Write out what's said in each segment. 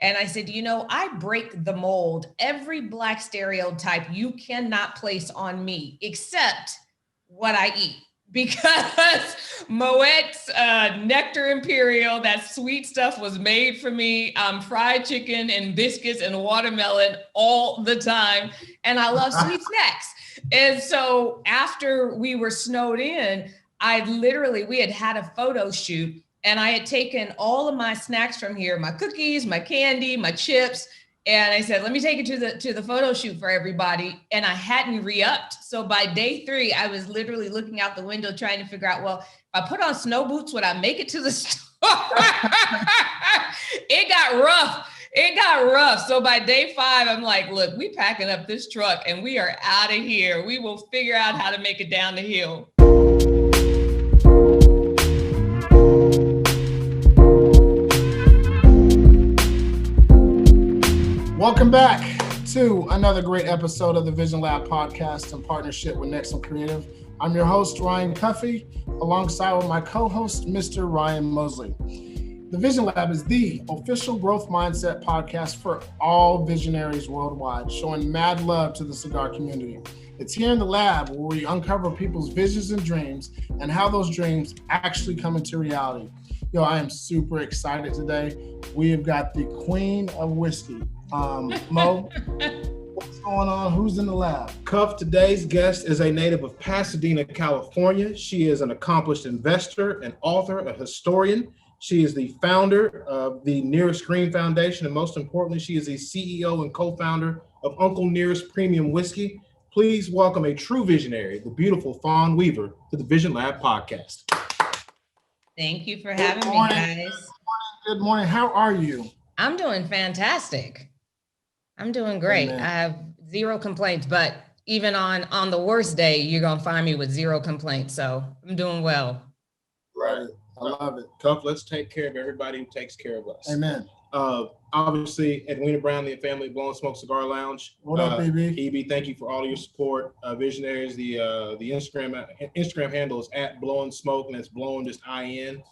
And I said, I break the mold. Every Black stereotype you cannot place on me except what I eat. Because Moet's Nectar Imperial, that sweet stuff, was made for me. Fried chicken and biscuits and watermelon all the time. And I love sweet snacks. And so after we were snowed in, we had a photo shoot, and I had taken all of my snacks from here, my cookies, my candy, my chips. And I said, let me take it to the photo shoot for everybody. And I hadn't re-upped. So by day 3, I was literally looking out the window trying to figure out, well, if I put on snow boots, would I make it to the store? It got rough. So by day 5, I'm like, look, we packing up this truck and we are out of here. We will figure out how to make it down the hill. Welcome back to another great episode of the Vision Lab podcast in partnership with Nexum Creative. I'm your host, Ryan Cuffey, alongside with my co-host, Mr. Ryan Mosley. The Vision Lab is the official growth mindset podcast for all visionaries worldwide, showing mad love to the cigar community. It's here in the lab where we uncover people's visions and dreams and how those dreams actually come into reality. I am super excited today. We have got the queen of whiskey. Mo, what's going on? Who's in the lab? Cuff, today's guest is a native of Pasadena, California. She is an accomplished investor, an author, a historian. She is the founder of the Nearest Green Foundation, and most importantly, she is the CEO and co-founder of Unclenearest Premium Whiskey. Please welcome a true visionary, the beautiful Fawn Weaver, to the Vision Lab podcast. Thank you for having me, guys. Good morning. How are you? I'm doing fantastic. I'm doing great. I have zero complaints, but even on the worst day, you're going to find me with zero complaints. So I'm doing well. Right. I love it. Cuff, let's take care of everybody who takes care of us. Amen. Obviously, Edwina Brown, the family of Blowing Smoke Cigar Lounge. What up, EB? EB, thank you for all of your support. Visionaries, the Instagram handle is at Blowing Smoke, and it's blowing just IN.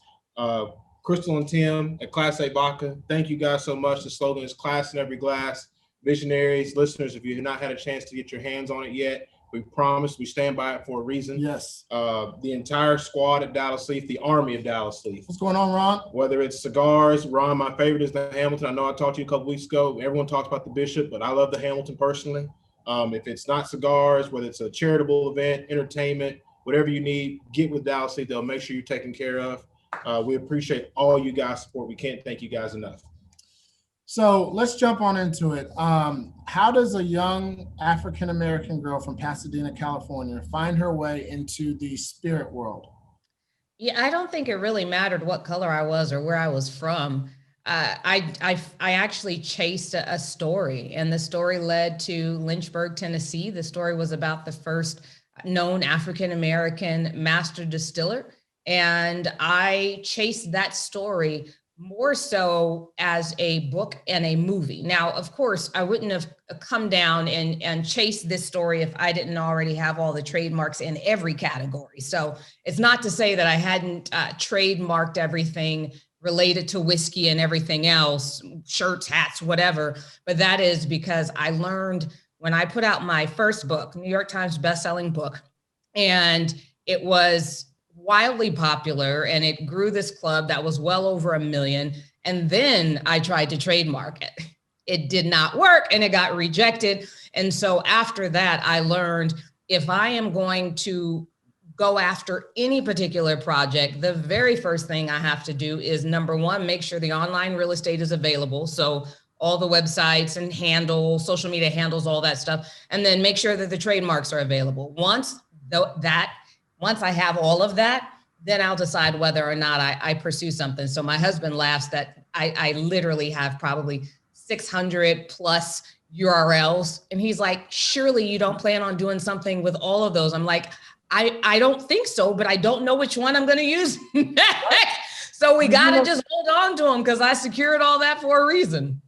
Crystal and Tim at Class A Vodka, thank you guys so much. The slogan is class in every glass. Visionaries, listeners, if you have not had a chance to get your hands on it yet, we promise we stand by it for a reason. Yes. The entire squad at Dallas Leaf, the army of Dallas Leaf. What's going on, Ron? Whether it's cigars, Ron, my favorite is the Hamilton. I know I talked to you a couple weeks ago. Everyone talks about the Bishop, but I love the Hamilton personally. If it's not cigars, whether it's a charitable event, entertainment, whatever you need, get with Dallas Leaf. They'll make sure you're taken care of. We appreciate all you guys' support. We can't thank you guys enough. So let's jump on into it. How does a young African-American girl from Pasadena, California find her way into the spirit world? Yeah, I don't think it really mattered what color I was or where I was from. I actually chased a story, and the story led to Lynchburg, Tennessee. The story was about the first known African-American master distiller. And I chased that story more so as a book and a movie. Now, of course, I wouldn't have come down and chased this story if I didn't already have all the trademarks in every category. So it's not to say that I hadn't trademarked everything related to whiskey and everything else, shirts, hats, whatever. But that is because I learned when I put out my first book, New York Times bestselling book, and it was wildly popular, and it grew this club that was well over 1 million. And then I tried to trademark it. It did not work, and it got rejected. And so after that, I learned if I am going to go after any particular project, the very first thing I have to do is, number one, make sure the online real estate is available. So all the websites and handles, social media handles, all that stuff, and then make sure that the trademarks are available. Once I have all of that, then I'll decide whether or not I pursue something. So my husband laughs that I literally have probably 600 plus URLs. And he's like, surely you don't plan on doing something with all of those. I'm like, I don't think so, but I don't know which one I'm going to use next. So we got to just hold on to them because I secured all that for a reason.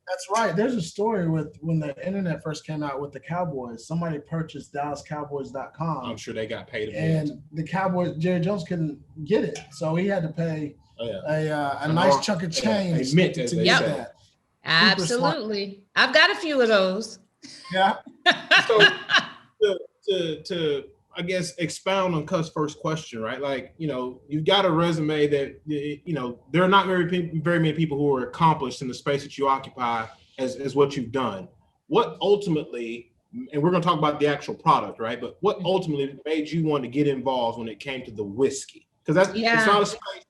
That's right. There's a story with when the internet first came out with the Cowboys. Somebody purchased DallasCowboys.com. I'm sure they got paid a bit. And the Cowboys, Jerry Jones couldn't get it. So he had to pay a nice chunk of change a mint, to get that. Absolutely. I've got a few of those. Yeah. So to I guess expound on Cuff's first question, right? Like, you've got a resume that, there are not very many people who are accomplished in the space that you occupy as what you've done. What ultimately, and we're going to talk about the actual product, right? But what ultimately made you want to get involved when it came to the whiskey? Because it's not a space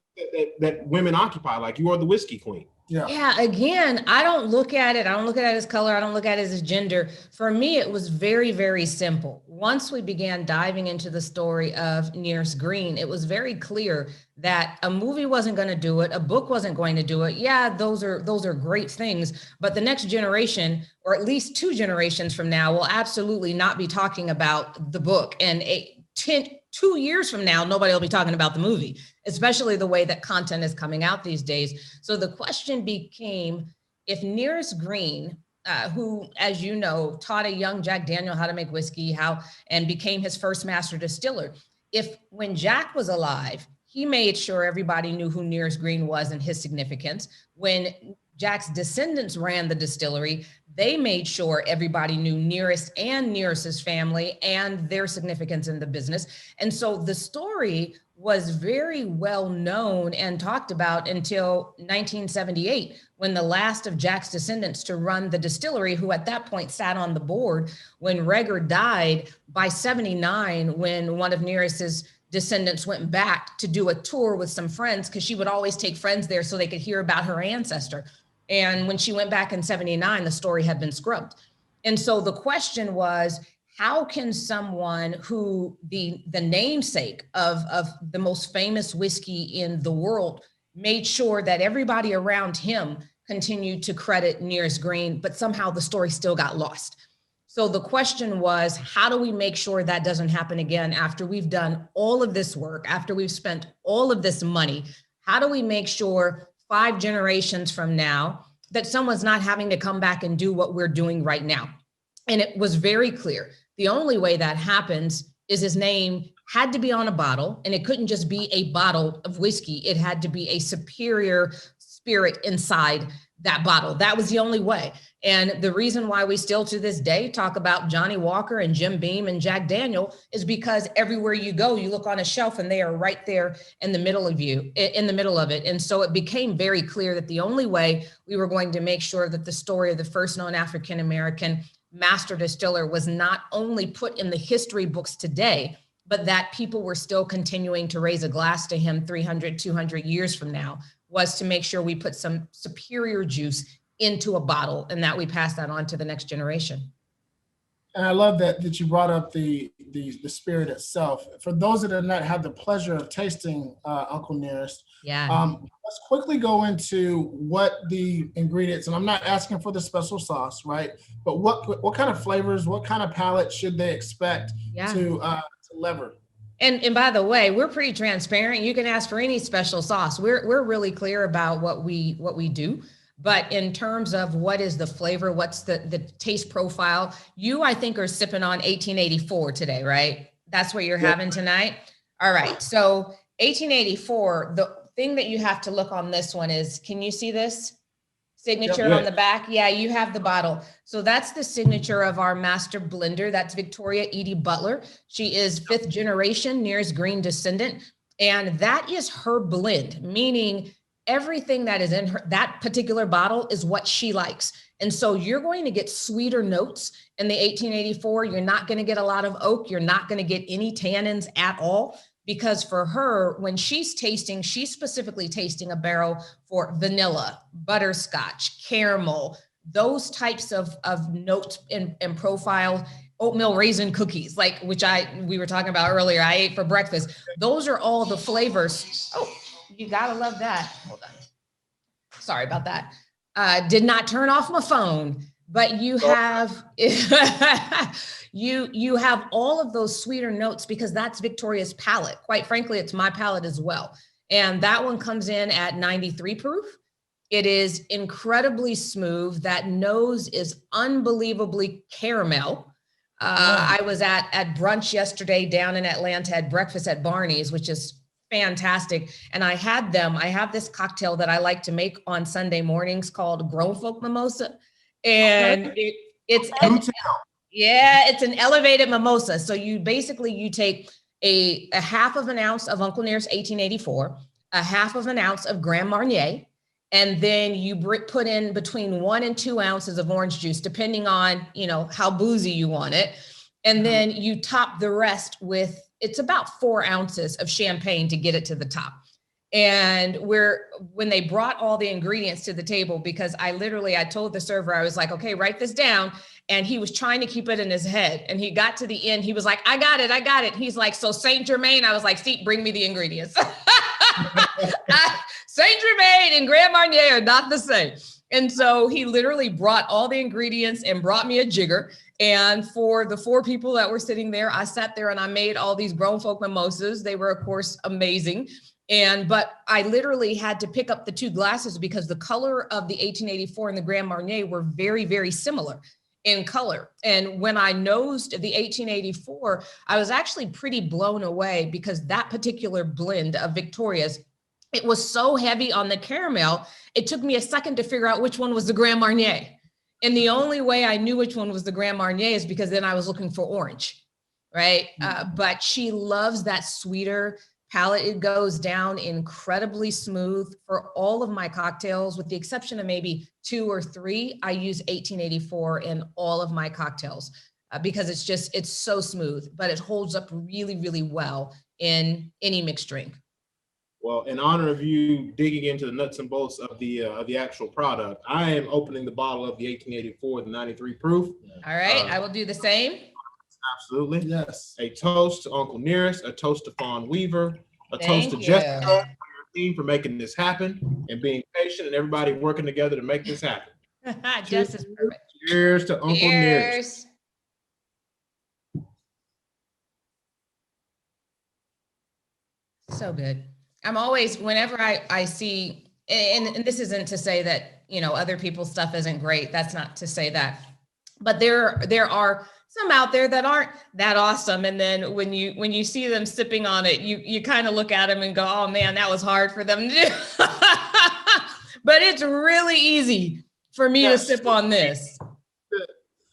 that women occupy. Like, you are the whiskey queen. Yeah. Again, I don't look at it as color. I don't look at it as gender. For me, it was very, very simple. Once we began diving into the story of Nearest Green, it was very clear that a movie wasn't going to do it. A book wasn't going to do it. Yeah, those are great things. But the next generation, or at least 2 generations from now, will absolutely not be talking about the book. And 2 years from now, nobody will be talking about the movie, especially the way that content is coming out these days. So the question became, if Nearest Green, who, as you know, taught a young Jack Daniel how to make whiskey, and became his first master distiller, if when Jack was alive, he made sure everybody knew who Nearest Green was and his significance. When Jack's descendants ran the distillery, they made sure everybody knew Nearest and Nearest's family and their significance in the business. And so the story was very well known and talked about until 1978, when the last of Jack's descendants to run the distillery, who at that point sat on the board, when Reger died, by 79, when one of Nearest's descendants went back to do a tour with some friends, because she would always take friends there so they could hear about her ancestor. And when she went back in 79, the story had been scrubbed. And so the question was, how can someone who the namesake of the most famous whiskey in the world made sure that everybody around him continued to credit Nearest Green, but somehow the story still got lost? So the question was, how do we make sure that doesn't happen again after we've done all of this work, after we've spent all of this money? How do we make sure 5 generations from now that someone's not having to come back and do what we're doing right now? And it was very clear. The only way that happens is his name had to be on a bottle, and it couldn't just be a bottle of whiskey. It had to be a superior spirit inside that bottle. That was the only way. And the reason why we still to this day talk about Johnny Walker and Jim Beam and Jack Daniel is because everywhere you go, you look on a shelf and they are right there in the middle of it. And so it became very clear that the only way we were going to make sure that the story of the first known African-American master distiller was not only put in the history books today, but that people were still continuing to raise a glass to him 300, 200 years from now, was to make sure we put some superior juice into a bottle and that we pass that on to the next generation. And I love that you brought up the spirit itself. For those that have not had the pleasure of tasting Uncle Nearest, let's quickly go into what the ingredients, and I'm not asking for the special sauce, right? But what kind of flavors, what kind of palate should they expect to lever? And by the way, we're pretty transparent. You can ask for any special sauce. We're really clear about what we do. But in terms of what is the flavor, what's the taste profile, I think, are sipping on 1884 today, right? That's what you're having tonight. All right. So 1884, the thing that you have to look on this one is, can you see this signature on the back? Yeah, you have the bottle. So that's the signature of our master blender. That's Victoria Edie Butler. She is 5th generation Nearest Green descendant. And that is her blend, meaning everything that is in that particular bottle is what she likes. And so you're going to get sweeter notes in the 1884. You're not going to get a lot of oak. You're not going to get any tannins at all, because for her, when she's tasting, she's specifically tasting a barrel for vanilla, butterscotch, caramel, those types of notes and profile, oatmeal raisin cookies, like we were talking about earlier, I ate for breakfast. Those are all the flavors. Oh, you gotta love that. Hold on. Sorry about that. Did not turn off my phone, but you have you have all of those sweeter notes, because that's Victoria's palate. Quite frankly, it's my palate as well. And that one comes in at 93 proof. It is incredibly smooth. That nose is unbelievably caramel. I was at brunch yesterday down in Atlanta, at breakfast at Barney's, which is fantastic. And I have this cocktail that I like to make on Sunday mornings called Grown Folk Mimosa. And it's an elevated mimosa. So you take a half of an ounce of Uncle Nearest 1884, a half of an ounce of Grand Marnier, and then you put in between 1 and 2 ounces of orange juice, depending on, how boozy you want it. And then you top the rest with, it's about 4 ounces of champagne to get it to the top. And when they brought all the ingredients to the table, because I told the server, I was like, okay, write this down. And he was trying to keep it in his head. And he got to the end. He was like, I got it. He's like, so Saint Germain. I was like, see, bring me the ingredients. Saint Germain and Grand Marnier are not the same. And so he literally brought all the ingredients and brought me a jigger. And for the 4 people that were sitting there, I sat there and I made all these grown folk mimosas. They were, of course, amazing. But I literally had to pick up the 2 glasses because the color of the 1884 and the Grand Marnier were very, very similar in color. And when I nosed the 1884, I was actually pretty blown away because that particular blend of Victoria's, it was so heavy on the caramel, it took me a second to figure out which one was the Grand Marnier. And the only way I knew which one was the Grand Marnier is because then I was looking for orange, right? But she loves that sweeter palate. It goes down incredibly smooth. For all of my cocktails, with the exception of maybe 2 or 3, I use 1884 in all of my cocktails because it's so smooth, but it holds up really, really well in any mixed drink. Well, in honor of you digging into the nuts and bolts of the actual product, I am opening the bottle of the 1884, the 93 proof. All right, I will do the same. Absolutely. Yes. A toast to Uncle Nearest, a toast to Fawn Weaver, a toast to Jessica, and your team for making this happen and being patient and everybody working together to make this happen. Just as perfect. Cheers to Uncle Nearest. So good. I'm always, whenever I see, and this isn't to say that, other people's stuff isn't great. That's not to say that, but there are some out there that aren't that awesome. And then when you see them sipping on it, you kind of look at them and go, oh man, that was hard for them to do. But it's really easy for me to sip on this.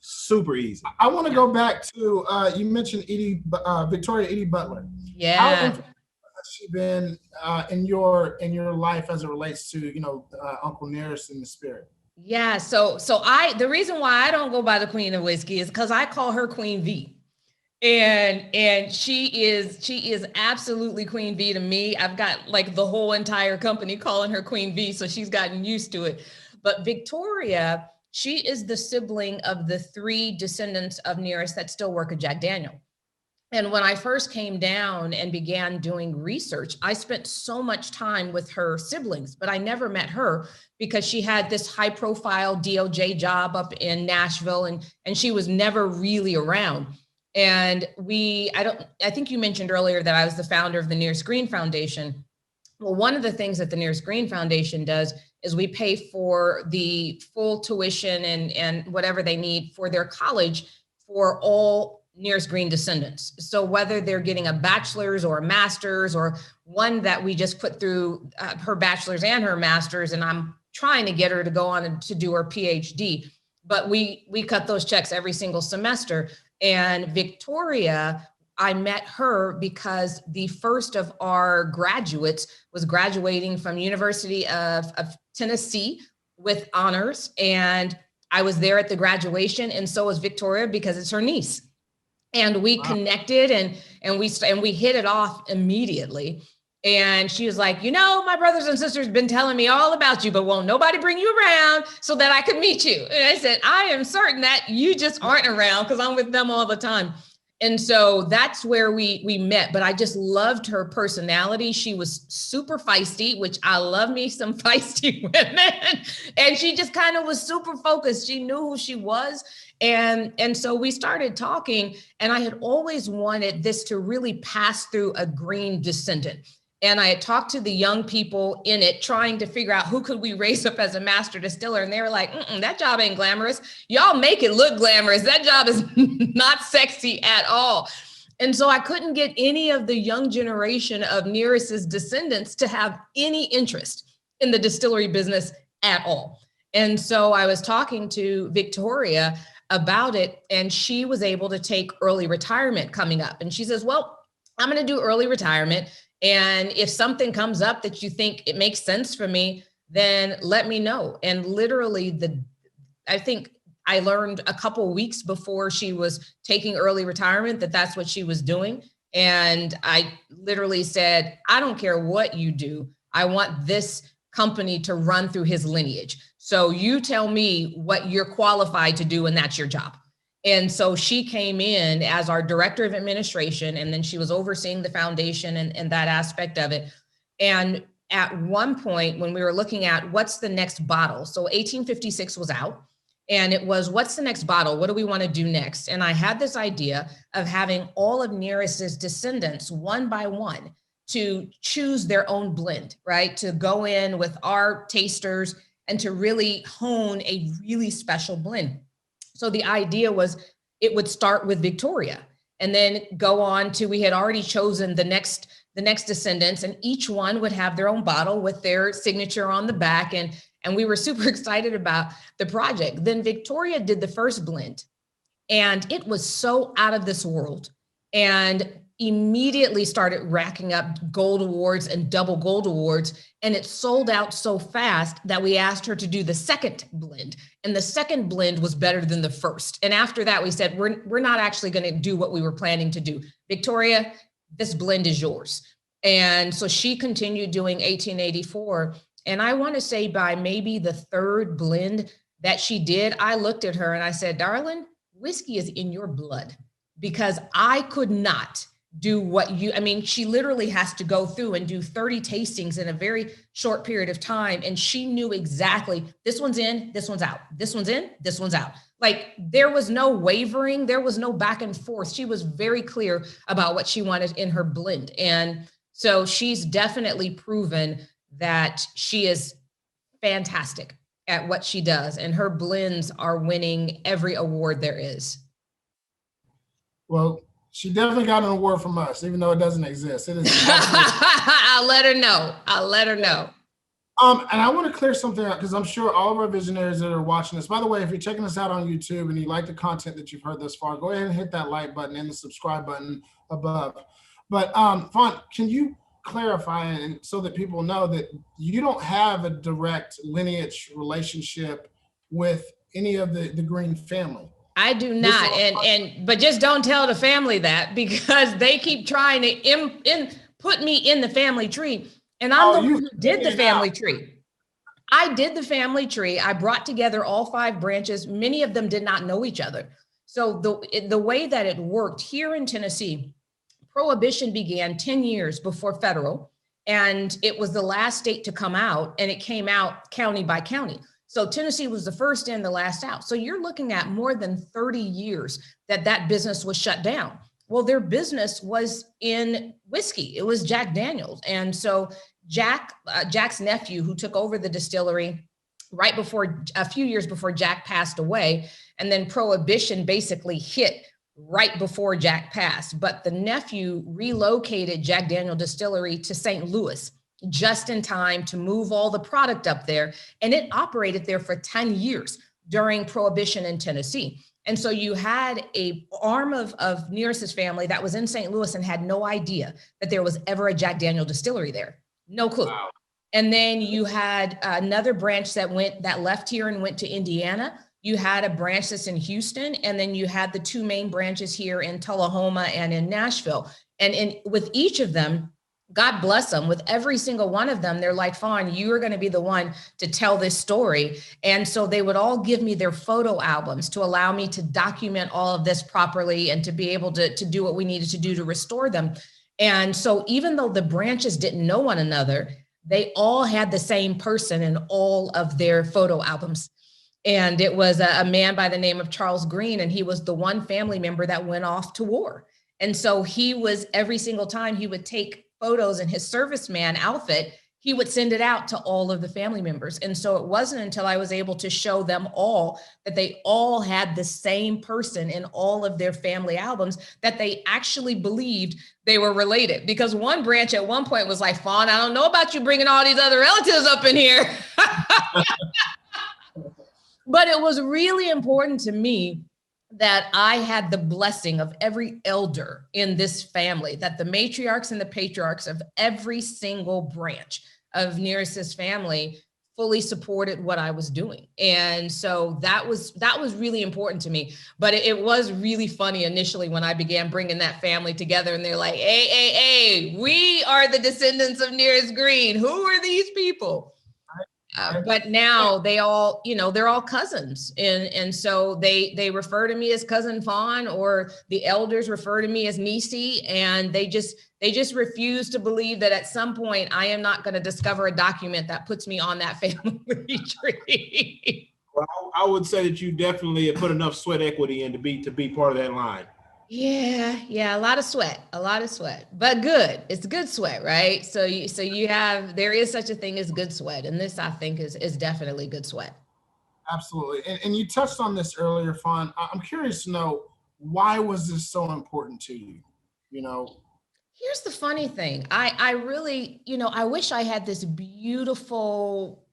Super easy. I want to go back to, you mentioned Victoria Edie Butler. Yeah. How has she been in your life as it relates to, Uncle Nearest and the spirit? Yeah. So the reason why I don't go by the Queen of Whiskey is because I call her Queen V. And she is absolutely Queen V to me. I've got like the whole entire company calling her Queen V, so she's gotten used to it. But Victoria, she is the sibling of the 3 descendants of Nearest that still work at Jack Daniel. And when I first came down and began doing research, I spent so much time with her siblings, but I never met her because she had this high profile DOJ job up in Nashville and she was never really around. And I think you mentioned earlier that I was the founder of the Nearest Green Foundation. Well, one of the things that the Nearest Green Foundation does is we pay for the full tuition and whatever they need for their college for all Nearest Green descendants. So whether they're getting a bachelor's or a master's, or one that we just put through her bachelor's and her master's, and I'm trying to get her to go on to do her PhD, but we cut those checks every single semester. And Victoria, I met her because the first of our graduates was graduating from University of Tennessee with honors. And I was there at the graduation, and so was Victoria because it's her niece. And we connected and we hit it off immediately. And she was like, my brothers and sisters been telling me all about you, but won't nobody bring you around so that I could meet you? And I said, I am certain that you just aren't around because I'm with them all the time. And so that's where we met, but I just loved her personality. She was super feisty, which I love me some feisty women. And she just kind of was super focused. She knew who she was. And so we started talking, and I had always wanted this to really pass through a green descendant. And I had talked to the young people in it, trying to figure out who could we raise up as a master distiller. And they were like, that job ain't glamorous. Y'all make it look glamorous. That job is not sexy at all. And so I couldn't get any of the young generation of Nearest's descendants to have any interest in the distillery business at all. And so I was talking to Victoria about it, and she was able to take early retirement coming up. And she says, well, I'm going to do early retirement. And if something comes up that you think it makes sense for me, then let me know. And literally I think I learned a couple of weeks before she was taking early retirement that that's what she was doing. And I literally said, I don't care what you do. I want this company to run through his lineage. So you tell me what you're qualified to do, and that's your job. And so she came in as our director of administration, and then she was overseeing the foundation and that aspect of it. And at one point when we were looking at what's the next bottle, so 1856 was out, and it was, what's the next bottle? What do we want to do next? And I had this idea of having all of Nearest's descendants, one by one, to choose their own blend, right? To go in with our tasters and to really hone a really special blend. So the idea was it would start with Victoria and then go on to, we had already chosen the next descendants, and each one would have their own bottle with their signature on the back. And we were super excited about the project. Then Victoria did the first blend, and it was so out of this world, and immediately started racking up gold awards and double gold awards. And it sold out so fast that we asked her to do the second blend. And the second blend was better than the first. And after that, we said, we're not actually going to do what we were planning to do. Victoria, this blend is yours. And so she continued doing 1884. And I want to say by maybe the third blend that she did, I looked at her and I said, darling, whiskey is in your blood, because I could not do what she literally has to go through and do 30 tastings in a very short period of time. And she knew exactly, this one's in, this one's out, this one's in, this one's out. Like, there was no wavering. There was no back and forth. She was very clear about what she wanted in her blend. And so she's definitely proven that she is fantastic at what she does. And her blends are winning every award there is. Well, she definitely got an award from us, even though it doesn't exist. It is. I'll let her know. And I want to clear something out, because I'm sure all of our visionaries that are watching this, by the way, if you're checking us out on YouTube and you like the content that you've heard thus far, go ahead and hit that like button and the subscribe button above. But Fawn, can you clarify, and so that people know that you don't have a direct lineage relationship with any of the Green family? I do not. But just don't tell the family that, because they keep trying to put me in the family tree. And I'm the one who did the family tree. I did the family tree. I brought together all 5 branches. Many of them did not know each other. So the way that it worked here in Tennessee, Prohibition began 10 years before federal, and it was the last state to come out, and it came out county by county. So Tennessee was the first in, the last out. So you're looking at more than 30 years that business was shut down. Well, their business was in whiskey. It was Jack Daniels. And so Jack's nephew, who took over the distillery right before, a few years before Jack passed away, and then Prohibition basically hit right before Jack passed. But the nephew relocated Jack Daniel Distillery to St. Louis just in time to move all the product up there. And it operated there for 10 years during Prohibition in Tennessee. And so you had a arm of Nearest's family that was in St. Louis and had no idea that there was ever a Jack Daniel distillery there. No clue. Wow. And then you had another branch that left here and went to Indiana. You had a branch that's in Houston, and then you had the 2 main branches here in Tullahoma and in Nashville. And with each of them, God bless them, with every single one of them, they're like, Fawn, you are going to be the one to tell this story. And so they would all give me their photo albums to allow me to document all of this properly and to be able to do what we needed to do to restore them. And so even though the branches didn't know one another, they all had the same person in all of their photo albums. And it was a man by the name of Charles Green, and he was the one family member that went off to war. And so he was, every single time he would take photos in his serviceman outfit, he would send it out to all of the family members. And so it wasn't until I was able to show them all that they all had the same person in all of their family albums that they actually believed they were related. Because one branch at one point was like, Fawn, I don't know about you bringing all these other relatives up in here. But it was really important to me that I had the blessing of every elder in this family, that the matriarchs and the patriarchs of every single branch of Nearest's family fully supported what I was doing. And so that was really important to me. But it was really funny initially when I began bringing that family together and they're like, hey, we are the descendants of Nearest Green. Who are these people? But now they all, they're all cousins. And so they refer to me as Cousin Fawn, or the elders refer to me as Nisi. And they just refuse to believe that at some point I am not going to discover a document that puts me on that family tree. Well, I would say that you definitely have put enough sweat equity in to be part of that line. Yeah, a lot of sweat, but good. It's good sweat, right? So there is such a thing as good sweat. And this, I think, is definitely good sweat. Absolutely. And you touched on this earlier, Fawn. I'm curious to know, why was this so important to you? Here's the funny thing. I really, I wish I had this beautiful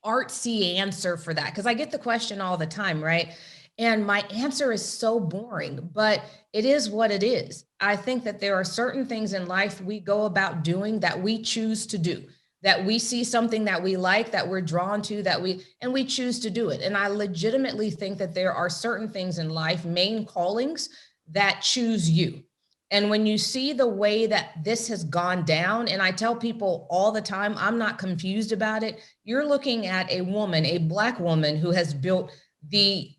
artsy answer for that, because I get the question all the time, right? And my answer is so boring, but it is what it is. I think that there are certain things in life we go about doing that we choose to do, that we see something that we like, that we're drawn to, and we choose to do it. And I legitimately think that there are certain things in life, main callings, that choose you. And when you see the way that this has gone down, and I tell people all the time, I'm not confused about it. You're looking at a woman, a Black woman, who has built the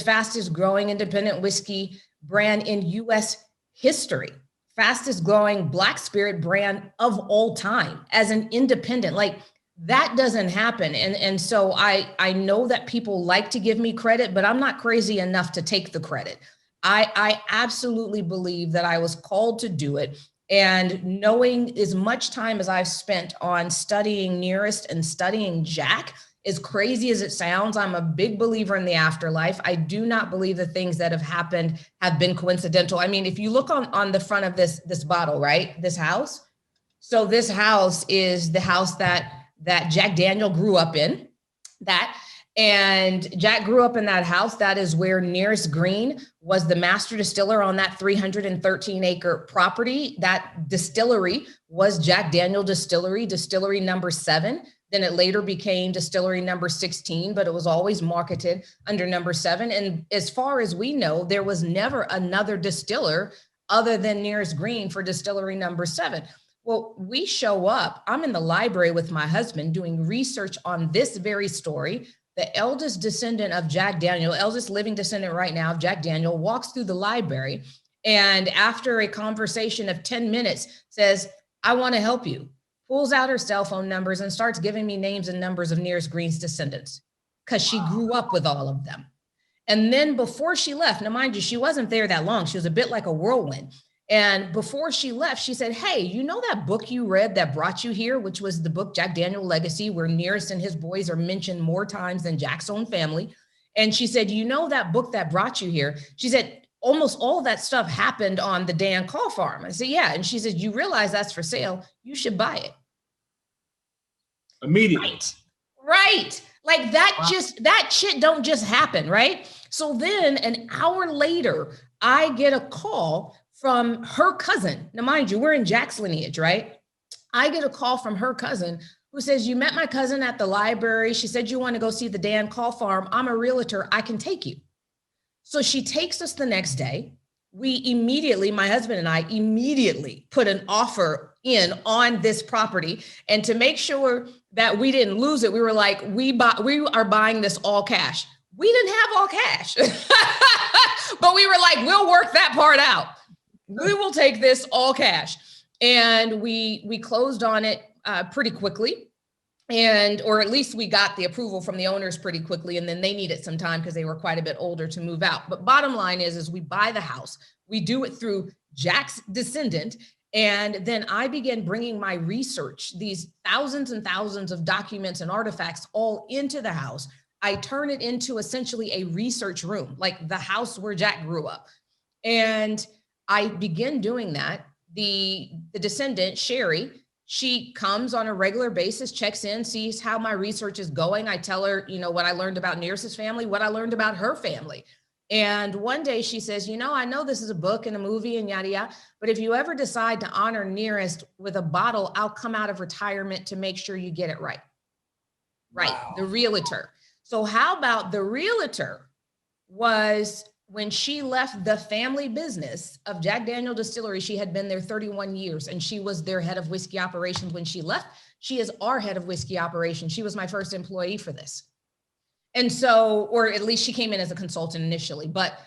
fastest growing independent whiskey brand in US history, fastest growing Black spirit brand of all time as an independent. Like, that doesn't happen. And so I know that people like to give me credit, but I'm not crazy enough to take the credit. I absolutely believe that I was called to do it. And knowing as much time as I've spent on studying Nearest and studying Jack, as crazy as it sounds, I'm a big believer in the afterlife. I do not believe the things that have happened have been coincidental. I mean, if you look on the front of this bottle, right? This house. So this house is the house that Jack Daniel grew up in. And Jack grew up in that house. That is where Nearest Green was the master distiller on that 313-acre property. That distillery was Jack Daniel Distillery, distillery number 7. Then it later became distillery number 16, but it was always marketed under number 7. And as far as we know, there was never another distiller other than Nearest Green for distillery number 7. Well, we show up, I'm in the library with my husband doing research on this very story. The eldest descendant of Jack Daniel, eldest living descendant right now of Jack Daniel, walks through the library, and after a conversation of 10 minutes says, I want to help you. Pulls out her cell phone numbers and starts giving me names and numbers of Nearest Green's descendants, because she grew up with all of them. And then before she left, now mind you, she wasn't there that long. She was a bit like a whirlwind. And before she left, she said, hey, you know that book you read that brought you here, which was the book Jack Daniel Legacy, where Nearest and his boys are mentioned more times than Jack's own family. And she said, you know that book that brought you here? She said, almost all that stuff happened on the Dan Call farm. I said, yeah. And she said, you realize that's for sale. You should buy it. Immediately. Right. Like that shit don't just happen, right? So then an hour later, I get a call from her cousin. Now, mind you, we're in Jack's lineage, right? I get a call from her cousin who says, you met my cousin at the library. She said, you want to go see the Dan Call farm. I'm a realtor. I can take you. So she takes us the next day. We immediately, my husband and I immediately put an offer in on this property. And to make sure that we didn't lose it, we were like, we are buying this all cash. We didn't have all cash, but we were like, we'll work that part out. We will take this all cash. And we closed on it pretty quickly. Or at least we got the approval from the owners pretty quickly. And then they needed some time because they were quite a bit older to move out. But bottom line is we buy the house. We do it through Jack's descendant. And then I began bringing my research, these thousands and thousands of documents and artifacts, all into the house. I turn it into essentially a research room, like the house where Jack grew up. And I begin doing that. The descendant, Sherry, she comes on a regular basis, checks in, sees how my research is going. I tell her, what I learned about Nearest's family, what I learned about her family. And one day she says, I know this is a book and a movie and yada, yada, but if you ever decide to honor Nearest with a bottle, I'll come out of retirement to make sure you get it right. Right. Wow. The realtor. So how about the realtor was when she left the family business of Jack Daniel Distillery, she had been there 31 years and she was their head of whiskey operations when she left. She is our head of whiskey operations. She was my first employee for this. And so, or at least she came in as a consultant initially, but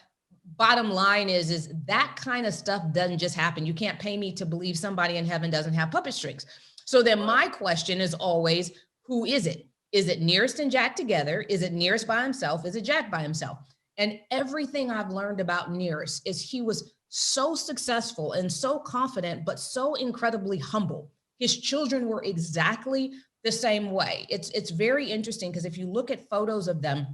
bottom line is that kind of stuff doesn't just happen. You can't pay me to believe somebody in heaven doesn't have puppet strings. So then my question is always, who is it? Is it Nearest and Jack together? Is it Nearest by himself? Is it Jack by himself? And everything I've learned about Nearest is he was so successful and so confident, but so incredibly humble. His children were exactly the same way. It's very interesting because if you look at photos of them,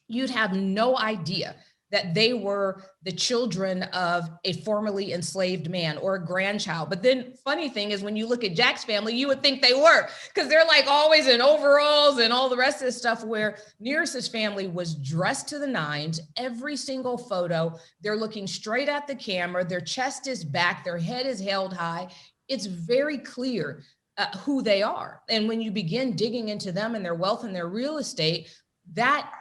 you'd have no idea that they were the children of a formerly enslaved man or a grandchild. But then funny thing is when you look at Jack's family, you would think they were, because they're like always in overalls and all the rest of this stuff, where Nearest's family was dressed to the nines. Every single photo, they're looking straight at the camera. Their chest is back. Their head is held high. It's very clear who they are. And when you begin digging into them and their wealth and their real estate,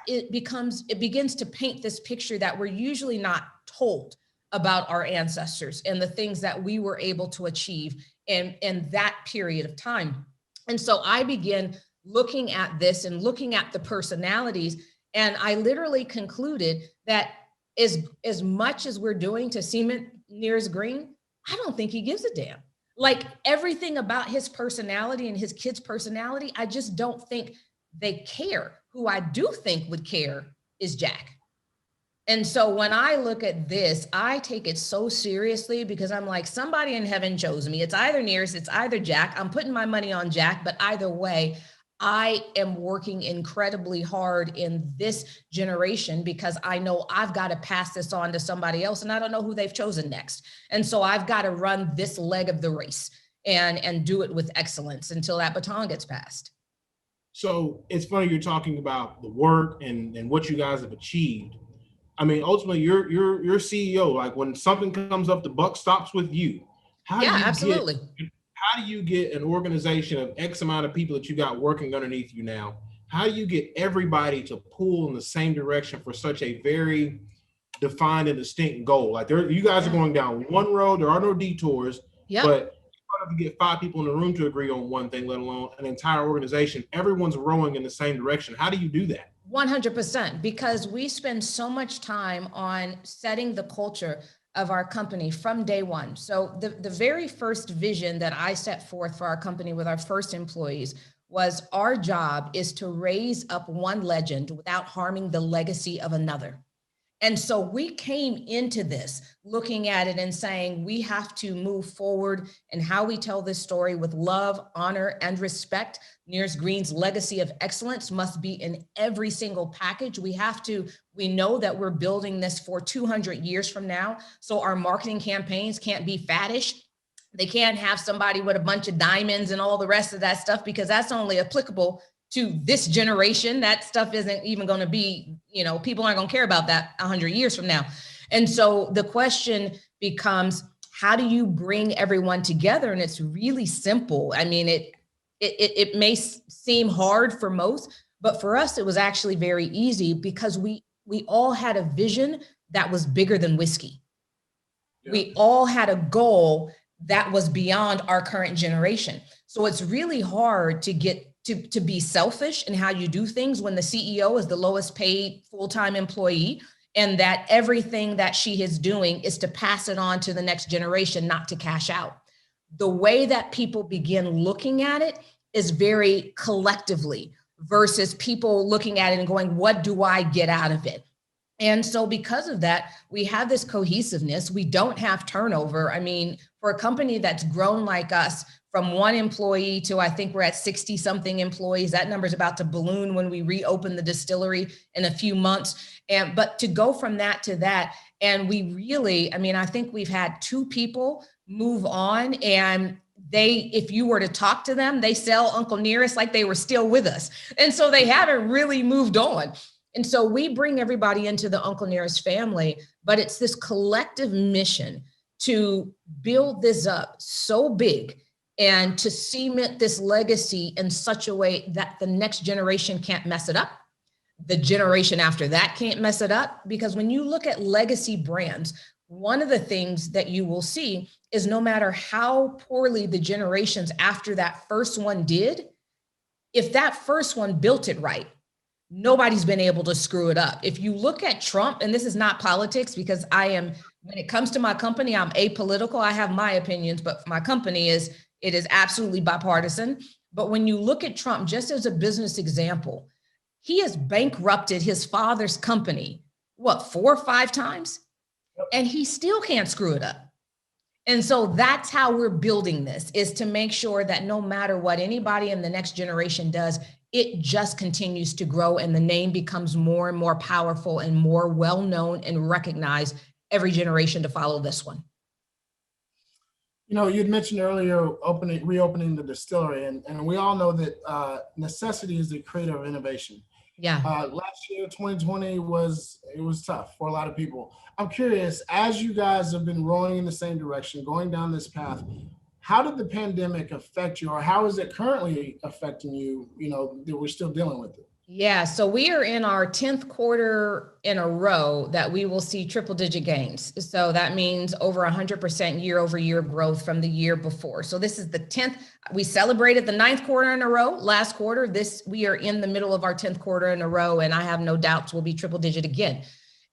it begins to paint this picture that we're usually not told about our ancestors and the things that we were able to achieve in that period of time. And so I began looking at this and looking at the personalities, and I literally concluded that as much as we're doing to cement Nearest Green, I don't think he gives a damn. Like everything about his personality and his kids' personality, I just don't think they care. Who I do think would care is Jack. And so when I look at this, I take it so seriously because I'm like, somebody in heaven chose me. It's either Nearest, it's either Jack. I'm putting my money on Jack, but either way, I am working incredibly hard in this generation because I know I've got to pass this on to somebody else, and I don't know who they've chosen next. And so I've got to run this leg of the race and do it with excellence until that baton gets passed. So it's funny you're talking about the work and what you guys have achieved. I mean, ultimately, you're CEO. Like when something comes up, the buck stops with you. Absolutely. How do you get an organization of X amount of people that you got working underneath you now? How do you get everybody to pull in the same direction for such a very defined and distinct goal? Like you guys are going down one road. There are no detours. Yep. But to get 5 people in the room to agree on one thing, let alone an entire organization, everyone's rowing in the same direction. How do you do that? 100%, because we spend so much time on setting the culture of our company from day one. So the very first vision that I set forth for our company with our first employees was our job is to raise up one legend without harming the legacy of another. And so we came into this looking at it and saying, we have to move forward in how we tell this story with love, honor, and respect. Nearest Green's legacy of excellence must be in every single package. We know that we're building this for 200 years from now. So our marketing campaigns can't be faddish. They can't have somebody with a bunch of diamonds and all the rest of that stuff, because that's only applicable to this generation. That stuff isn't even going to be, people aren't going to care about that 100 years from now. And so the question becomes, how do you bring everyone together? And it's really simple. I mean, it may seem hard for most, but for us, it was actually very easy because we all had a vision that was bigger than whiskey. Yeah. We all had a goal that was beyond our current generation. So it's really hard to get to be selfish in how you do things when the CEO is the lowest paid full-time employee, and that everything that she is doing is to pass it on to the next generation, not to cash out. The way that people begin looking at it is very collectively versus people looking at it and going, what do I get out of it? And so because of that, we have this cohesiveness. We don't have turnover. I mean, for a company that's grown like us from 1 employee to, I think we're at 60 something employees, that number is about to balloon when we reopen the distillery in a few months. But to go from that to that, and we really, I mean, I think we've had 2 people move on, and if you were to talk to them, they sell Uncle Nearest like they were still with us. And so they haven't really moved on. And so we bring everybody into the Uncle Nearest family, but it's this collective mission to build this up so big and to cement this legacy in such a way that the next generation can't mess it up. The generation after that can't mess it up. Because when you look at legacy brands, one of the things that you will see is no matter how poorly the generations after that first one did, if that first one built it right, nobody's been able to screw it up. If you look at Trump, and this is not politics, because when it comes to my company, I'm apolitical. I have my opinions, but for my company it is absolutely bipartisan. But when you look at Trump, just as a business example, he has bankrupted his father's company, 4 or 5 times? And he still can't screw it up. And so that's how we're building this, is to make sure that no matter what anybody in the next generation does, it just continues to grow and the name becomes more and more powerful and more well-known and recognized every generation to follow this one. You know, you'd mentioned earlier reopening the distillery, and we all know that necessity is the creator of innovation. Yeah. Last year, 2020 was tough for a lot of people. I'm curious, as you guys have been rowing in the same direction, going down this path, how did the pandemic affect you, or how is it currently affecting you, that we're still dealing with it? Yeah, so we are in our 10th quarter in a row that we will see triple digit gains. So that means over 100% year over year growth from the year before. So this is the 10th. We celebrated the 9th quarter in a row last quarter. We are in the middle of our 10th quarter in a row, and I have no doubts we'll be triple digit again.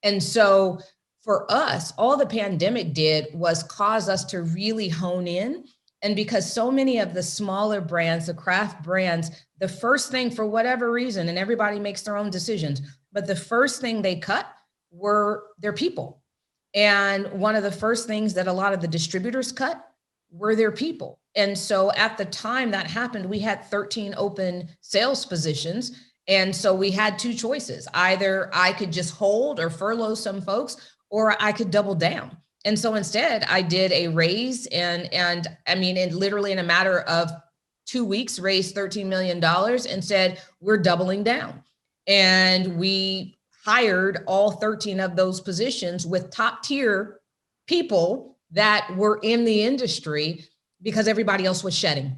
And so for us, all the pandemic did was cause us to really hone in. And because so many of the smaller brands, the craft brands, the first thing, for whatever reason, and everybody makes their own decisions, but the first thing they cut were their people. And one of the first things that a lot of the distributors cut were their people. And so at the time that happened, we had 13 open sales positions. And so we had 2 choices. Either I could just hold or furlough some folks, or I could double down. And so instead I did a raise, and I mean, literally in a matter of 2 weeks, raised $13 million and said, we're doubling down. And we hired all 13 of those positions with top tier people that were in the industry because everybody else was shedding.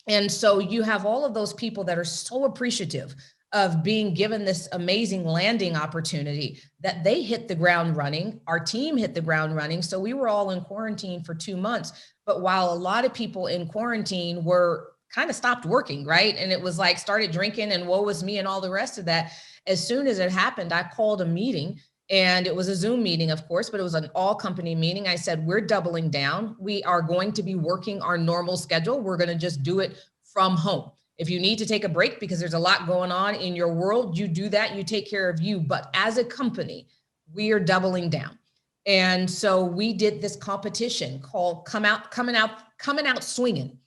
And so you have all of those people that are so appreciative of being given this amazing landing opportunity that they hit the ground running. Our team hit the ground running. So we were all in quarantine for 2 months. But while a lot of people in quarantine were kind of stopped working, right? And it was like started drinking and woe was me and all the rest of that. As soon as it happened, I called a meeting, and it was a Zoom meeting, of course, but it was an all company meeting. I said, we're doubling down. We are going to be working our normal schedule. We're going to just do it from home. If you need to take a break because there's a lot going on in your world, you do that, you take care of you. But as a company, we are doubling down. And so we did this competition called coming out swinging.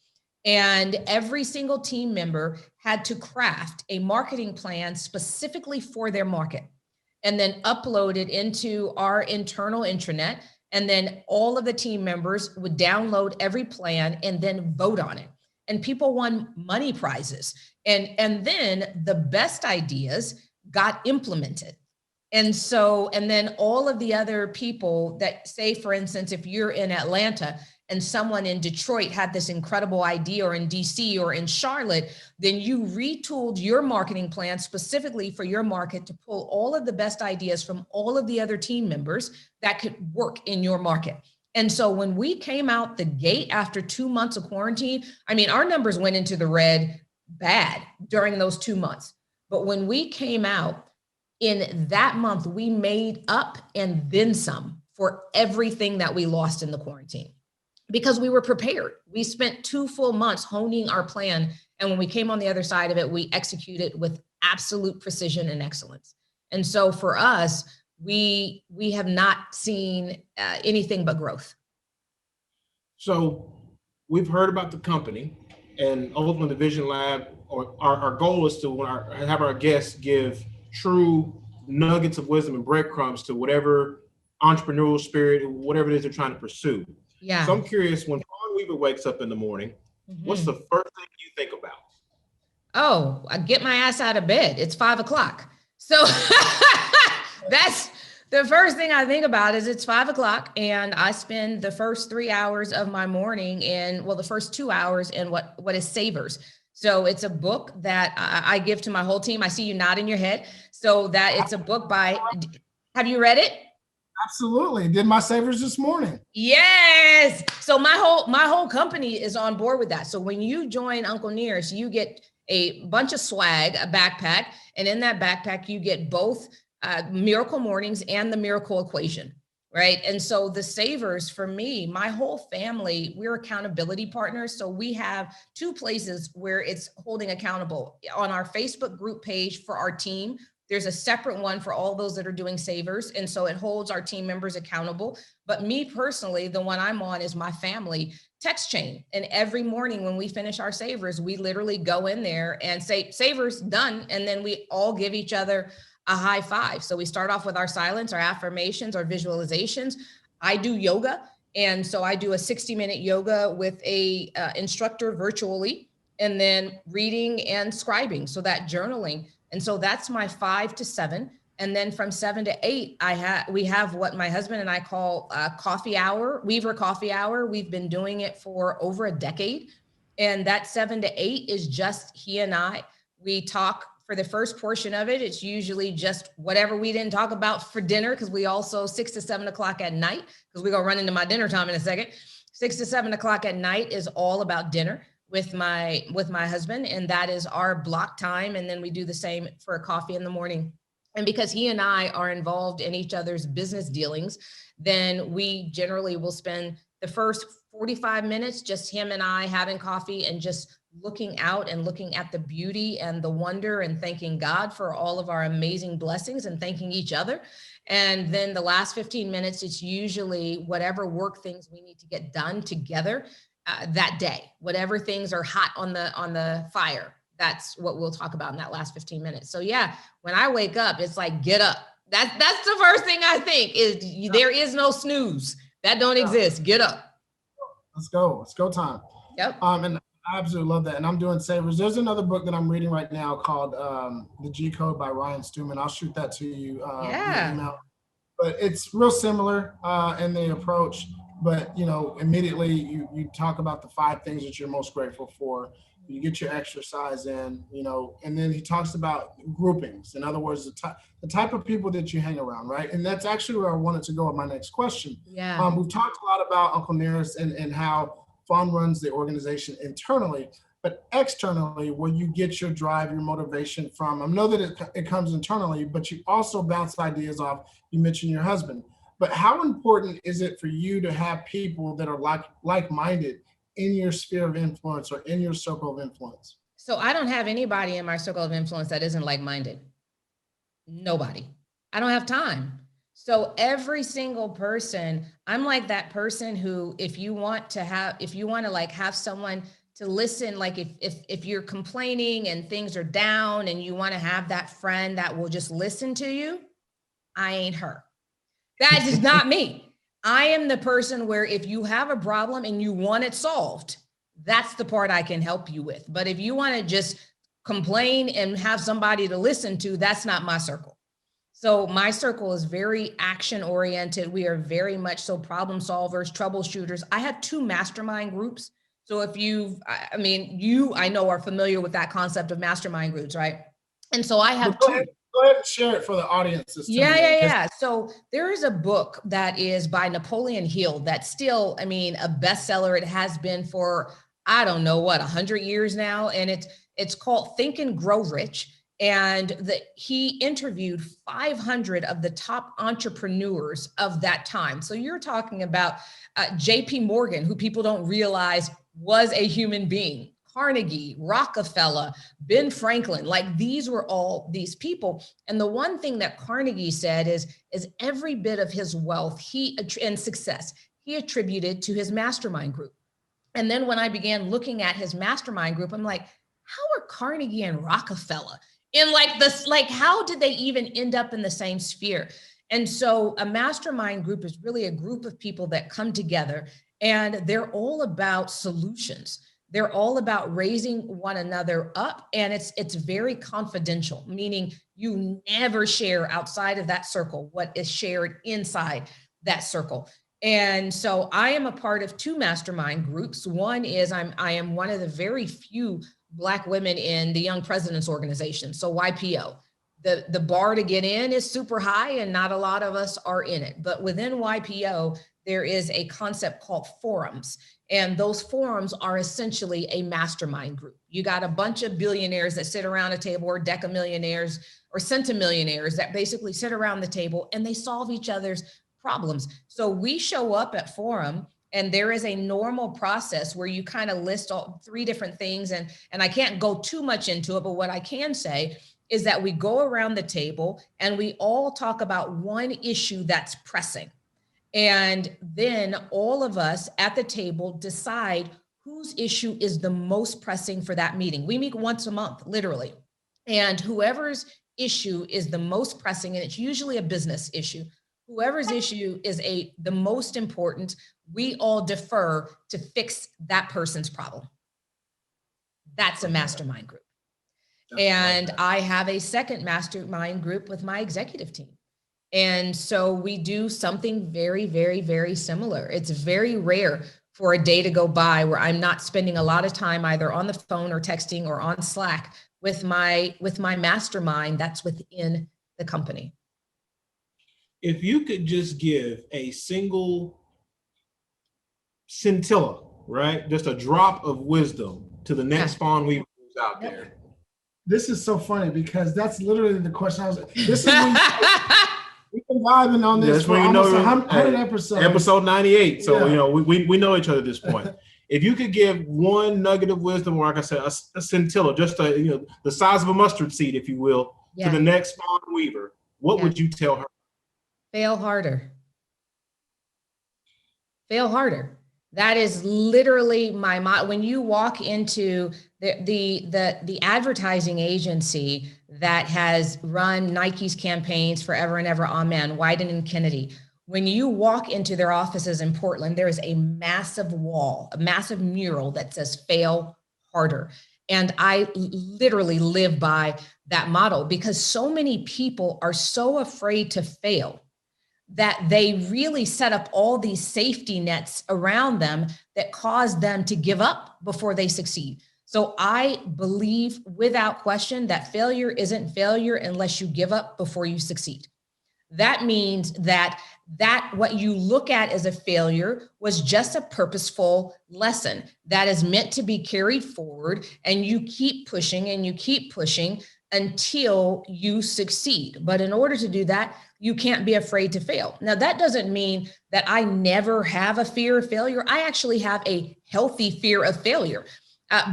And every single team member had to craft a marketing plan specifically for their market and then upload it into our internal intranet. And then all of the team members would download every plan and then vote on it. And people won money prizes. And then the best ideas got implemented. And then all of the other people that, say, for instance, if you're in Atlanta and someone in Detroit had this incredible idea, or in DC or in Charlotte, then you retooled your marketing plan specifically for your market to pull all of the best ideas from all of the other team members that could work in your market. And so when we came out the gate after 2 months of quarantine, I mean, our numbers went into the red bad during those 2 months. But when we came out in that month, we made up and then some for everything that we lost in the quarantine because we were prepared. We spent 2 full months honing our plan. And when we came on the other side of it, we executed with absolute precision and excellence. And so for us, we have not seen anything but growth. So we've heard about the company, and ultimately the Vision Lab, or our goal is to have our guests give true nuggets of wisdom and breadcrumbs to whatever entrepreneurial spirit, whatever it is they're trying to pursue. Yeah. So I'm curious, when Fawn Weaver wakes up in the morning, what's the first thing you think about? Oh, I get my ass out of bed. It's 5 o'clock. So that's the first thing I think about is it's 5 o'clock, and I spend the first 3 hours of my morning in, well, the first 2 hours in what is Savers. So it's a book that I give to my whole team. I see you nodding your head. So that it's a book by, have you read it? Absolutely. Did my Savers this morning. Yes. So my whole company is on board with that. So when you join Uncle Nearest, you get a bunch of swag, a backpack, and in that backpack you get both Miracle Mornings and the Miracle Equation, right? And so the Savers, for me, my whole family, we're accountability partners. So we have 2 places where it's holding accountable. On our Facebook group page for our team, there's a separate one for all those that are doing Savers. And so it holds our team members accountable. But me personally, the one I'm on is my family text chain. And every morning when we finish our Savers, we literally go in there and say, Savers done. And then we all give each other a high five. So we start off with our silence, our affirmations, our visualizations. I do yoga. And so I do a 60-minute yoga with a instructor virtually, and then reading and scribing. So that journaling. And so that's my 5 to 7. And then from 7 to 8, we have what my husband and I call coffee hour, Weaver coffee hour. We've been doing it for over a decade. And that 7 to 8 is just he and I. We talk for the first portion of it. It's usually just whatever we didn't talk about for dinner, because we also 6 to 7 o'clock at night, because we're going to run into my dinner time in a second. 6 to 7 o'clock at night is all about dinner with my husband, and that is our block time. And then we do the same for a coffee in the morning. And because he and I are involved in each other's business dealings, then we generally will spend the first 45 minutes just him and I having coffee and just looking out and looking at the beauty and the wonder and thanking God for all of our amazing blessings and thanking each other. And then the last 15 minutes, it's usually whatever work things we need to get done together that day, whatever things are hot on the fire. That's what we'll talk about in that last 15 minutes. So yeah, when I wake up, it's like, get up. That's the first thing I think is there is no snooze. That don't exist. Get up. Let's go. It's go time. Yep. And I absolutely love that. And I'm doing Savers. There's another book that I'm reading right now called The G Code by Ryan Stewman. I'll shoot that to you via email. But it's real similar in the approach. But, immediately you talk about the 5 things that you're most grateful for. You get your exercise in, and then he talks about groupings. In other words, the type of people that you hang around, right? And that's actually where I wanted to go with my next question. Yeah. We've talked a lot about Uncle Nearest and how Fawn runs the organization internally, but externally, where you get your drive, your motivation from. I know that it comes internally, but you also bounce ideas off. You mentioned your husband. But how important is it for you to have people that are like-minded in your sphere of influence or in your circle of influence? So I don't have anybody in my circle of influence that isn't like-minded. Nobody. I don't have time. So every single person, I'm like that person who, if you want to have someone to listen, like if you're complaining and things are down and you want to have that friend that will just listen to you, I ain't her. That is not me. I am the person where if you have a problem and you want it solved, that's the part I can help you with. But if you want to just complain and have somebody to listen to, that's not my circle. So my circle is very action oriented. We are very much so problem solvers, troubleshooters. I have 2 mastermind groups. So if I know are familiar with that concept of mastermind groups, right? And so I have 2. Go ahead and share it for the audiences. Yeah. So there is a book that is by Napoleon Hill that's still, a bestseller. It has been for, 100 years now. And it's called Think and Grow Rich. And he interviewed 500 of the top entrepreneurs of that time. So you're talking about JP Morgan, who people don't realize was a human being, Carnegie, Rockefeller, Ben Franklin, like these were all these people. And the one thing that Carnegie said is every bit of his wealth and success, he attributed to his mastermind group. And then when I began looking at his mastermind group, I'm like, how are Carnegie and Rockefeller in like this? Like, how did they even end up in the same sphere? And so a mastermind group is really a group of people that come together and they're all about solutions. They're all about raising one another up. And it's very confidential, meaning you never share outside of that circle what is shared inside that circle. And so I am a part of two mastermind groups. One is I am one of the very few Black women in the Young Presidents Organization, so YPO. The bar to get in is super high and not a lot of us are in it. But within YPO, there is a concept called forums. And those forums are essentially a mastermind group. You got a bunch of billionaires that sit around a table, or decamillionaires or centimillionaires that basically sit around the table and they solve each other's problems. So we show up at forum and there is a normal process where you kind of list all three different things. And I can't go too much into it, but what I can say is that we go around the table and we all talk about one issue that's pressing. And then all of us at the table decide whose issue is the most pressing for that meeting. We meet once a month, literally. And whoever's issue is the most pressing, and it's usually a business issue, whoever's issue is the most important, we all defer to fix that person's problem. That's a mastermind group. And I have a second mastermind group with my executive team. And so we do something very, very, very similar. It's very rare for a day to go by where I'm not spending a lot of time either on the phone or texting or on Slack with my mastermind that's within the company. If you could just give a single scintilla, right? Just a drop of wisdom to the next fawn weaver who's out there. This is so funny because that's literally the question I was. This is when we've been vibing on this for almost 100 episodes. Episode 98. So we know each other at this point. If you could give one nugget of wisdom, or like I said, a scintilla, just the size of a mustard seed, if you will, to the next fawn weaver, what would you tell her? Fail harder. Fail harder. That is literally my motto. When you walk into the advertising agency that has run Nike's campaigns forever and ever, amen, Wyden and Kennedy, when you walk into their offices in Portland, there is a massive wall, a massive mural that says fail harder. And I literally live by that motto because so many people are so afraid to fail that they really set up all these safety nets around them that cause them to give up before they succeed. So I believe without question that failure isn't failure unless you give up before you succeed. That means that what you look at as a failure was just a purposeful lesson that is meant to be carried forward, and you keep pushing and you keep pushing until you succeed. But in order to do that, you can't be afraid to fail. Now, that doesn't mean that I never have a fear of failure. I actually have a healthy fear of failure.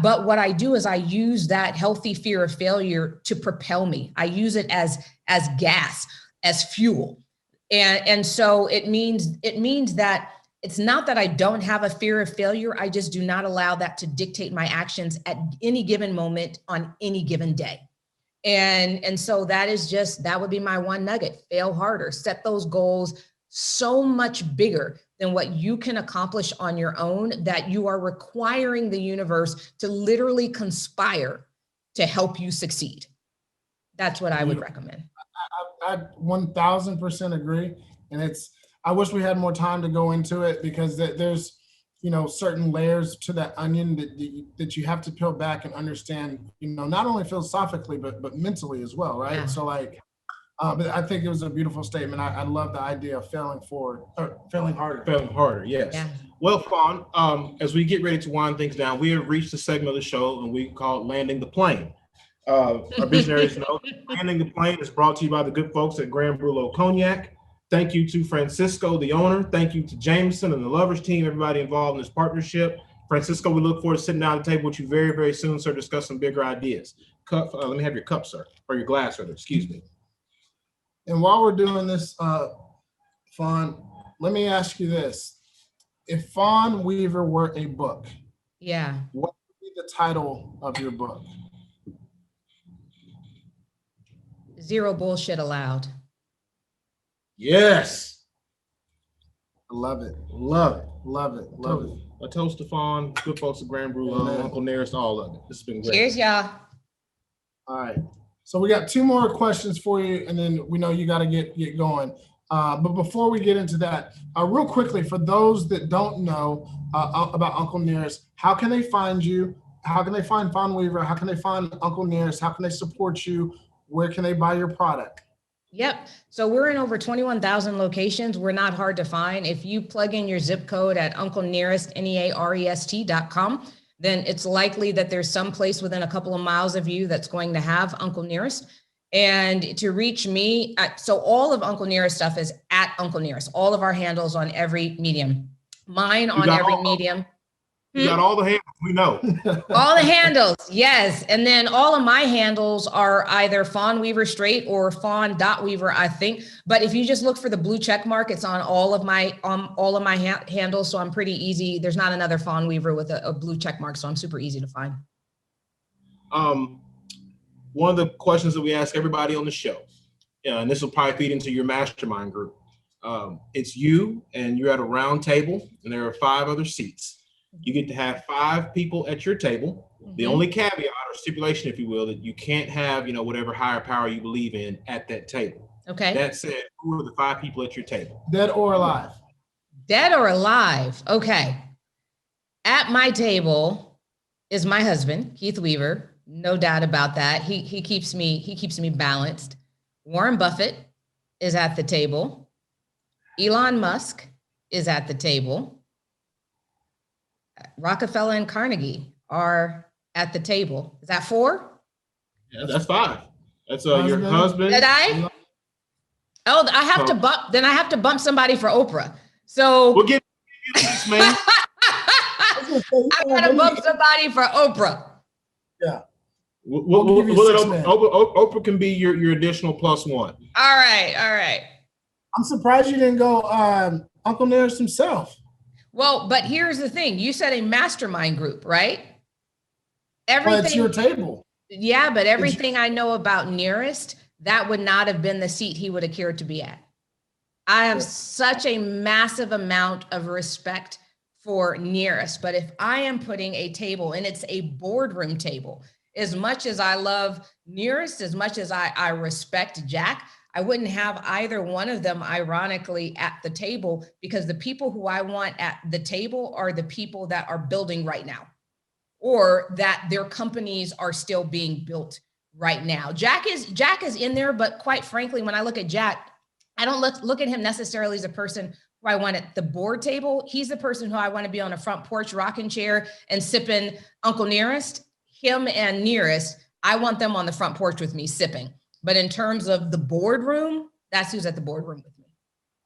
But what I do is I use that healthy fear of failure to propel me. I use it as gas, as fuel. And so it means that it's not that I don't have a fear of failure. I just do not allow that to dictate my actions at any given moment on any given day. And so that would be my one nugget. Fail harder, set those goals so much bigger than what you can accomplish on your own that you are requiring the universe to literally conspire to help you succeed. That's what I would recommend. I 1000% agree. And I wish we had more time to go into it because there's, certain layers to that onion that you have to peel back and understand, not only philosophically, but mentally as well. Right. Yeah. So but I think it was a beautiful statement. I love the idea of failing harder. Failing harder. Yes. Yeah. Well, Fawn, as we get ready to wind things down, we have reached the segment of the show and we call it Landing the Plane. Our visionaries know Landing the Plane is brought to you by the good folks at Grand Brulot Cognac. Thank you to Francisco, the owner. Thank you to Jameson and the Lovers team, everybody involved in this partnership. Francisco, we look forward to sitting down at the table with you very, very soon, sir, discuss some bigger ideas. Let me have your cup, sir, or your glass, rather, excuse me. And while we're doing this, Fawn, let me ask you this. If Fawn Weaver were a book, Yeah. what would be the title of your book? Zero bullshit allowed. Yes. I love it. Love it. Love it. Love it. A toast to Fawn, good folks at Grand Brulon, Uncle Nearest, all of it. This has been great. Cheers, y'all. All right. So we got two more questions for you, and then we know you got to get going. But before we get into that, real quickly, for those that don't know about Uncle Nearest, how can they find you? How can they find Fawn Weaver? How can they find Uncle Nearest? How can they support you? Where can they buy your product? Yep. So we're in over 21,000 locations. We're not hard to find. If you plug in your zip code at unclenearest, NEAREST.com, then it's likely that there's some place within a couple of miles of you that's going to have Uncle Nearest. And to reach me, so all of Uncle Nearest stuff is at Uncle Nearest, all of our handles on every medium. Mine on every medium. You got all the handles, we know. All the handles, yes. And then all of my handles are either Fawn Weaver straight or fawn.weaver, I think. But if you just look for the blue check mark, it's on all of my handles. So I'm pretty easy. There's not another Fawn Weaver with a blue check mark. So I'm super easy to find. One of the questions that we ask everybody on the show, and this will probably feed into your mastermind group. It's you and you're at a round table and there are 5 other seats. You get to have 5 people at your table. Mm-hmm. The only caveat or stipulation, if you will, that you can't have, whatever higher power you believe in at that table. Okay. That said, who are the 5 people at your table? Dead or alive? Dead or alive. Okay. At my table is my husband, Keith Weaver. No doubt about that. He keeps me balanced. Warren Buffett is at the table. Elon Musk is at the table. Rockefeller and Carnegie are at the table. Is that 4? Yeah, that's 5. That's your husband. Did I? Oh, I have to bump. Then I have to bump somebody for Oprah. So we'll get this, man. I gotta bump somebody for Oprah. Yeah. Oprah can be your additional +1. All right. I'm surprised you didn't go Uncle Nearest himself. Well, but here's the thing. You said a mastermind group, right? Well, it's your table. Yeah, but everything I know about Nearest, that would not have been the seat he would have cared to be at. I have such a massive amount of respect for Nearest, but if I am putting a table, and it's a boardroom table, as much as I love Nearest, as much as I respect Jack, I wouldn't have either one of them, ironically, at the table, because the people who I want at the table are the people that are building right now, or that their companies are still being built right now. Jack is in there, but quite frankly, when I look at Jack, I don't look at him necessarily as a person who I want at the board table. He's the person who I want to be on a front porch rocking chair and sipping Uncle Nearest. Him and Nearest, I want them on the front porch with me sipping. But in terms of the boardroom, that's who's at the boardroom with me.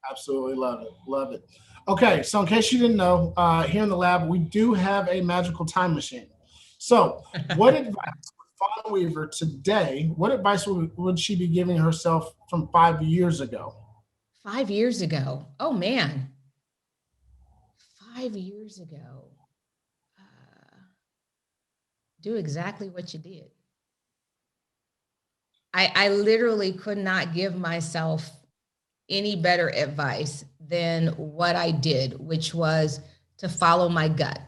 Absolutely love it. Love it. Okay, so in case you didn't know, here in the lab, we do have a magical time machine. So what advice would Fawn Weaver today, what advice would she be giving herself from 5 years ago? 5 years ago? Oh, man. 5 years ago. Do exactly what you did. I literally could not give myself any better advice than what I did, which was to follow my gut.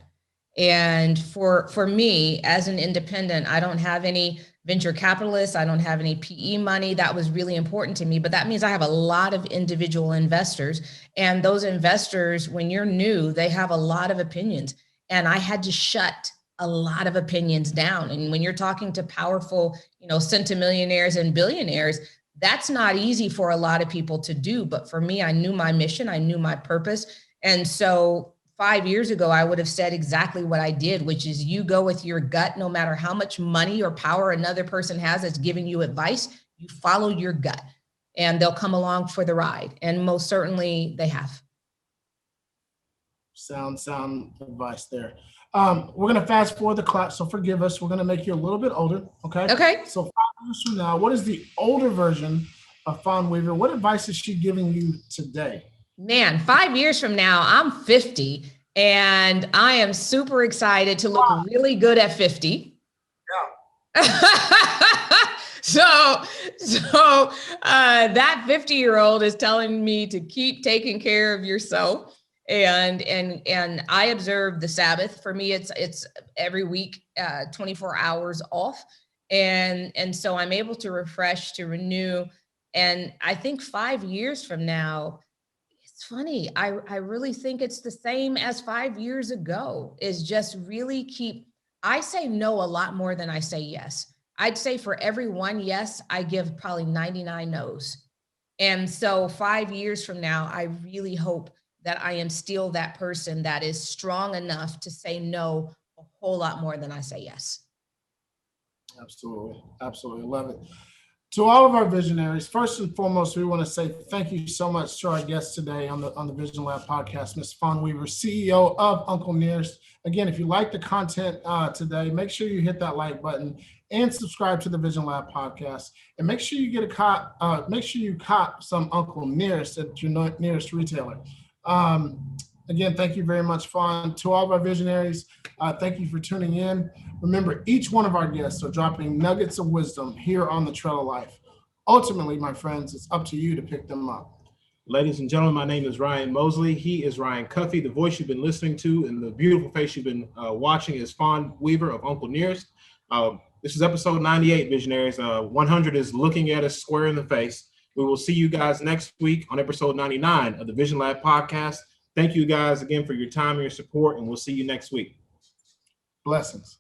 And for me, as an independent, I don't have any venture capitalists. I don't have any PE money. That was really important to me. But that means I have a lot of individual investors. And those investors, when you're new, they have a lot of opinions. And I had to shut a lot of opinions down. And when you're talking to powerful, centimillionaires and billionaires, that's not easy for a lot of people to do. But for me, I knew my mission, I knew my purpose. And so 5 years ago, I would have said exactly what I did, which is you go with your gut, no matter how much money or power another person has that's giving you advice, you follow your gut and they'll come along for the ride. And most certainly they have. Sound advice there. We're going to fast forward the clock, so forgive us. We're going to make you a little bit older, okay? Okay. So 5 years from now, what is the older version of Fawn Weaver? What advice is she giving you today? Man, 5 years from now, I'm 50, and I am super excited to look really good at 50. Yeah. So that 50-year-old is telling me to keep taking care of yourself. And I observe the Sabbath. For me, it's every week, 24 hours off. And so I'm able to refresh, to renew. And I think 5 years from now, it's funny. I really think it's the same as 5 years ago, is just really I say no a lot more than I say yes. I'd say for every one yes, I give probably 99 no's. And so 5 years from now, I really hope that I am still that person that is strong enough to say no a whole lot more than I say yes. Absolutely. Absolutely. Love it. To all of our visionaries, first and foremost, we want to say thank you so much to our guest today on the Vision Lab podcast, Ms. Fawn Weaver, CEO of Unclenearest. Again, if you like the content today, make sure you hit that like button and subscribe to the Vision Lab podcast. And make sure you get make sure you cop some Unclenearest at your nearest retailer. Again, thank you very much, Fawn. To all of our visionaries, thank you for tuning in. Remember, each one of our guests are dropping nuggets of wisdom here on the Trail of Life. Ultimately, my friends, it's up to you to pick them up. Ladies and gentlemen, my name is Ryan Mosley. He is Ryan Cuffey. The voice you've been listening to and the beautiful face you've been watching is Fawn Weaver of Unclenearest. This is episode 98, visionaries. 100 is looking at us square in the face. We will see you guys next week on episode 99 of the Vision Lab podcast. Thank you guys again for your time and your support, and we'll see you next week. Blessings.